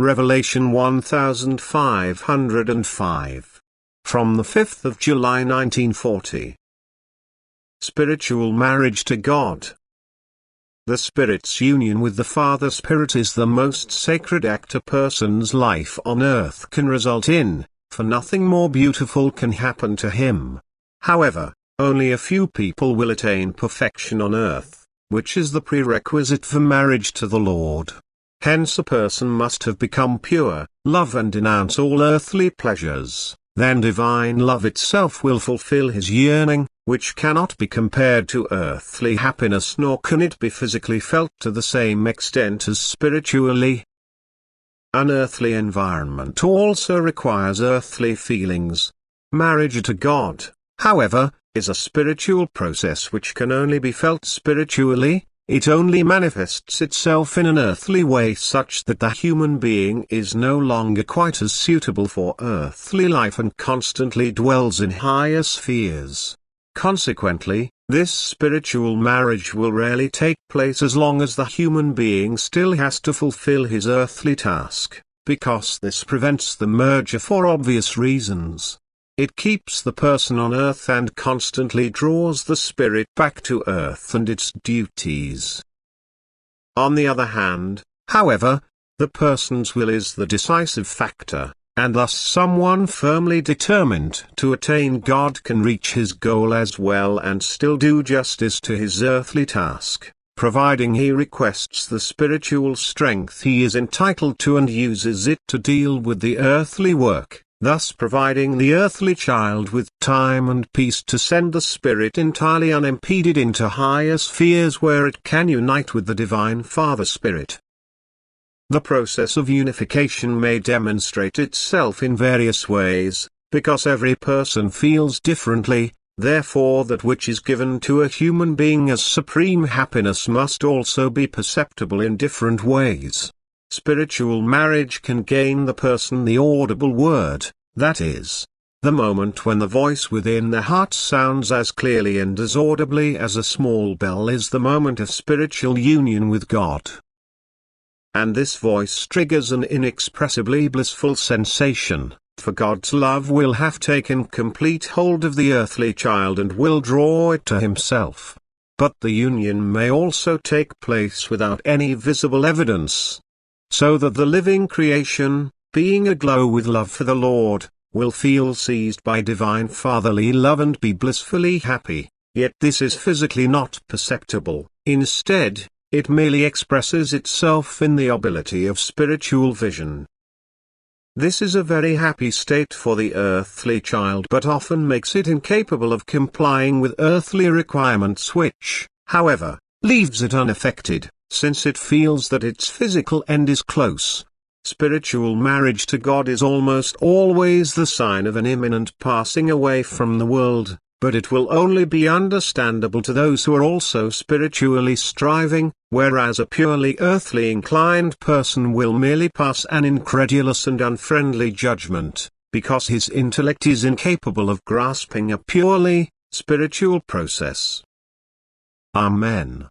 Revelation 1505. From the 5th of July 1940. Spiritual marriage to God. The Spirit's union with the Father Spirit is the most sacred act a person's life on earth can result in, for nothing more beautiful can happen to him. However, only a few people will attain perfection on earth, which is the prerequisite for marriage to the Lord. Hence a person must have become pure, love and denounce all earthly pleasures, then divine love itself will fulfill his yearning, which cannot be compared to earthly happiness nor can it be physically felt to the same extent as spiritually. An earthly environment also requires earthly feelings. Marriage to God, however, is a spiritual process which can only be felt spiritually. It only manifests itself in an earthly way such that the human being is no longer quite as suitable for earthly life and constantly dwells in higher spheres. Consequently, this spiritual marriage will rarely take place as long as the human being still has to fulfill his earthly task, because this prevents the merger for obvious reasons. It keeps the person on earth and constantly draws the spirit back to earth and its duties. On the other hand, however, the person's will is the decisive factor, and thus someone firmly determined to attain God can reach his goal as well and still do justice to his earthly task, providing he requests the spiritual strength he is entitled to and uses it to deal with the earthly work, thus providing the earthly child with time and peace to send the spirit entirely unimpeded into higher spheres where it can unite with the Divine Father Spirit. The process of unification may demonstrate itself in various ways, because every person feels differently, therefore that which is given to a human being as supreme happiness must also be perceptible in different ways. Spiritual marriage can gain the person the audible word, that is, the moment when the voice within the heart sounds as clearly and as audibly as a small bell is the moment of spiritual union with God. And this voice triggers an inexpressibly blissful sensation, for God's love will have taken complete hold of the earthly child and will draw it to himself. But the union may also take place without any visible evidence, so that the living creation, being aglow with love for the Lord, will feel seized by divine fatherly love and be blissfully happy, yet this is physically not perceptible. Instead, it merely expresses itself in the ability of spiritual vision. This is a very happy state for the earthly child but often makes it incapable of complying with earthly requirements which, however, leaves it unaffected, since it feels that its physical end is close. Spiritual marriage to God is almost always the sign of an imminent passing away from the world, but it will only be understandable to those who are also spiritually striving, whereas a purely earthly inclined person will merely pass an incredulous and unfriendly judgment, because his intellect is incapable of grasping a purely spiritual process. Amen.